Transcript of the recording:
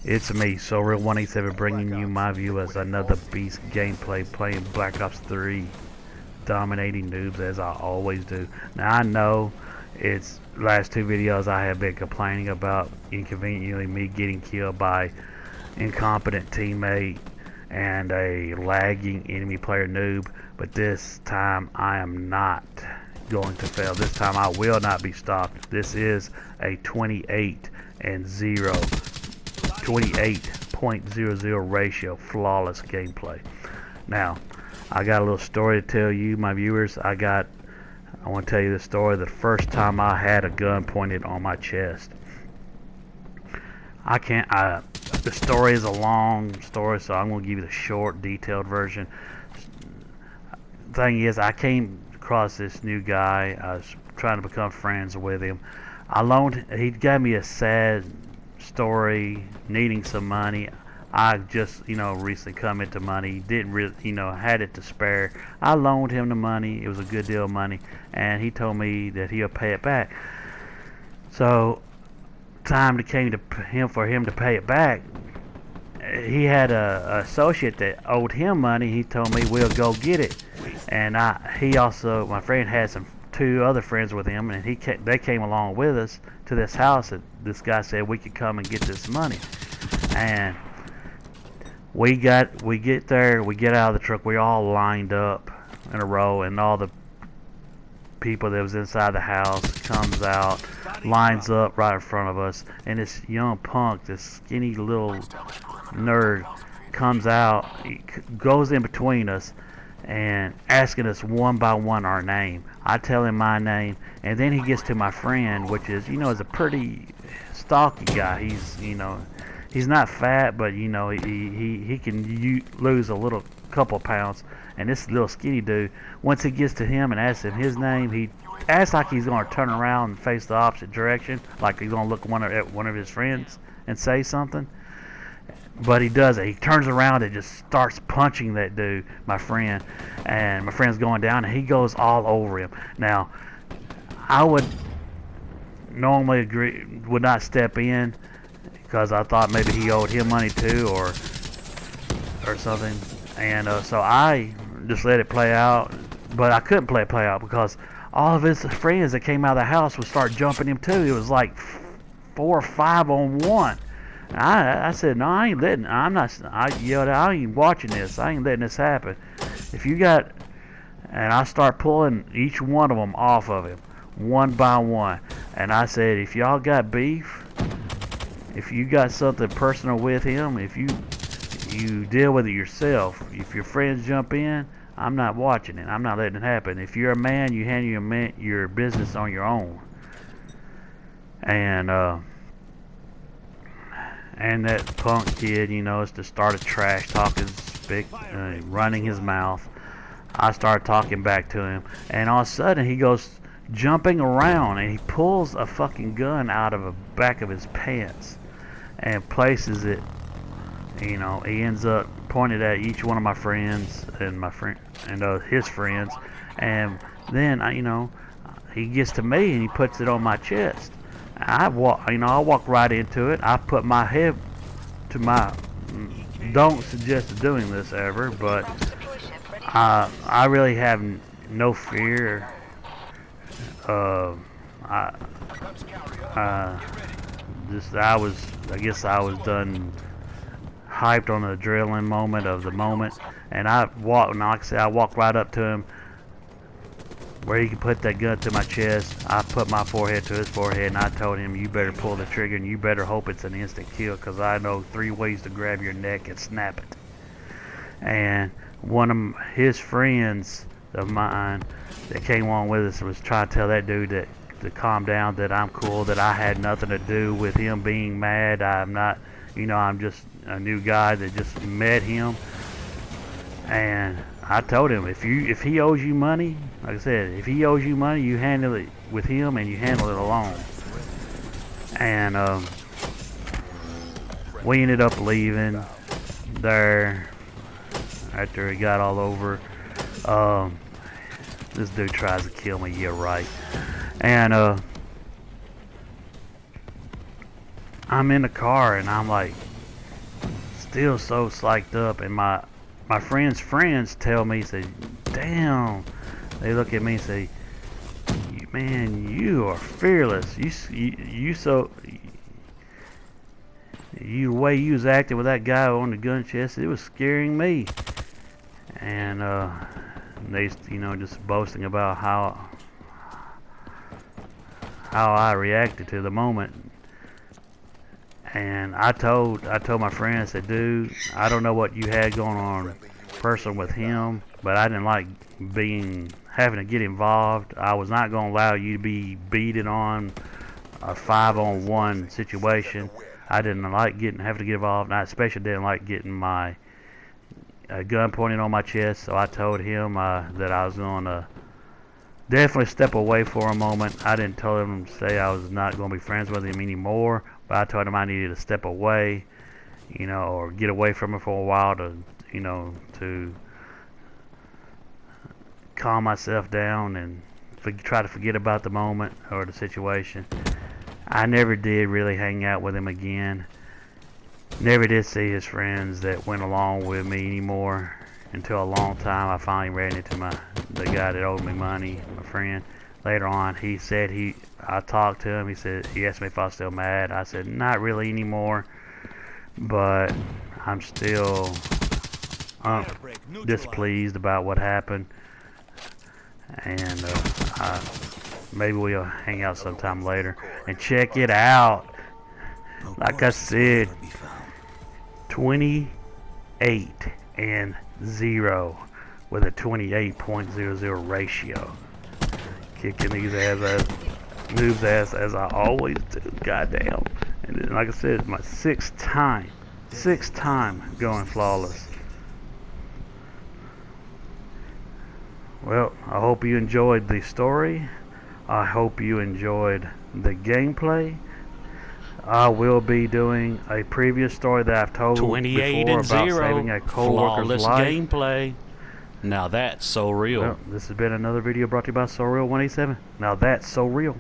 It's me, SoReal187, bringing you my view as another beast gameplay playing Black Ops 3, dominating noobs as I always do. Now I know it's last two videos I have been complaining about inconveniently me getting killed by incompetent teammate and a lagging enemy player noob, but this time I am not going to fail. This time I will not be stopped. This is a 28.00 ratio, flawless gameplay. Now, I got a little story to tell you, my viewers. I want to tell you the story the first time I had a gun pointed on my chest. The story is a long story, so I'm going to give you the short, detailed version. Thing is, I came across this new guy. I was trying to become friends with him. He gave me a sad story, needing some money. I just, recently come into money, didn't really, had it to spare. I loaned him the money. It was a good deal of money, and he told me that he'll pay it back. So, time came to for him to pay it back. He had a associate that owed him money. He told me we'll go get it, and my friend had two other friends with him, and they came along with us to this house that this guy said we could come and get this money. And we get there, we get out of the truck, we all lined up in a row, and all the people that was inside the house comes out, lines up right in front of us, and this young punk, this skinny little nerd, comes out, he goes in between us and asking us one by one our name. I tell him my name, and then he gets to my friend, which is, is a pretty stocky guy. He's not fat, but he can lose a couple pounds. And this little skinny dude, once he gets to him and asks him his name, he acts like he's going to turn around and face the opposite direction, like he's going to look at one of his friends and say something. But he doesn't. He turns around and just starts punching that dude, my friend. And my friend's going down, and he goes all over him. Now, I would normally would not step in, because I thought maybe he owed him money too, or something. And so I just let it play out. But I couldn't play out because all of his friends that came out of the house would start jumping him too. It was like 4 or 5 on one. I said, no, I ain't letting. I yelled out, I ain't watching this. I ain't letting this happen. And I start pulling each one of them off of him, one by one. And I said, if y'all got beef, if you got something personal with him, if you deal with it yourself. If your friends jump in, I'm not watching it. I'm not letting it happen. If you're a man, you handle your business on your own. And that punk kid, is to start a trash talking, running his mouth. I start talking back to him, and all of a sudden he goes jumping around, and he pulls a fucking gun out of the back of his pants and places it. He ends up pointing at each one of my friends and his friends, and then he gets to me and he puts it on my chest. I walk right into it. I put my head to my. Don't suggest doing this ever, but I really have no fear. I guess I was done hyped on the adrenaline moment of the moment, and I walked right up to him where he could put that gun to my chest. I put my forehead to his forehead, and I told him, you better pull the trigger, and you better hope it's an instant kill, because I know 3 ways to grab your neck and snap it. And one of his friends of mine that came on with us was trying to tell that dude to calm down, that I'm cool, that I had nothing to do with him being mad. I'm not, I'm just a new guy that just met him. And I told him, if he owes you money, like I said, if he owes you money, you handle it with him and you handle it alone. And we ended up leaving there after it got all over. This dude tries to kill me, yeah, right. And I'm in the car and I'm like, still so psyched up, and my friends tell me, say, damn. They look at me and say, man, you are fearless. The way you was acting with that guy on the gun chest, it was scaring me. And they, just boasting about how I reacted to the moment. And I told my friend, I said, dude, I don't know what you had going on personally with him, but I didn't like having to get involved. I was not going to allow you to be beaten on a 5-on-1 situation. I didn't like having to get involved, and I especially didn't like getting my gun pointed on my chest. So I told him that I was going to definitely step away for a moment. I didn't tell him to say I was not going to be friends with him anymore, but I told him I needed to step away, or get away from him for a while to calm myself down and try to forget about the moment or the situation. I never did really hang out with him again. Never did see his friends that went along with me anymore until a long time. I finally ran into the guy that owed me money, my friend. Later on, he said I talked to him. He asked me if I was still mad. I said not really anymore, but I'm still displeased about what happened. And maybe we'll hang out sometime later and check it out. Like I said, 28 and 0 with a 28.00 ratio. Kicking these noobs ass as I always do. Goddamn. And then, like I said, it's my sixth time going flawless. Well, I hope you enjoyed the story. I hope you enjoyed the gameplay. I will be doing a previous story that I've told 28 before and about 0, saving a co-worker's flawless life. gameplay. Now that's so real. Well, this has been another video brought to you by So Real 187. Now that's so real.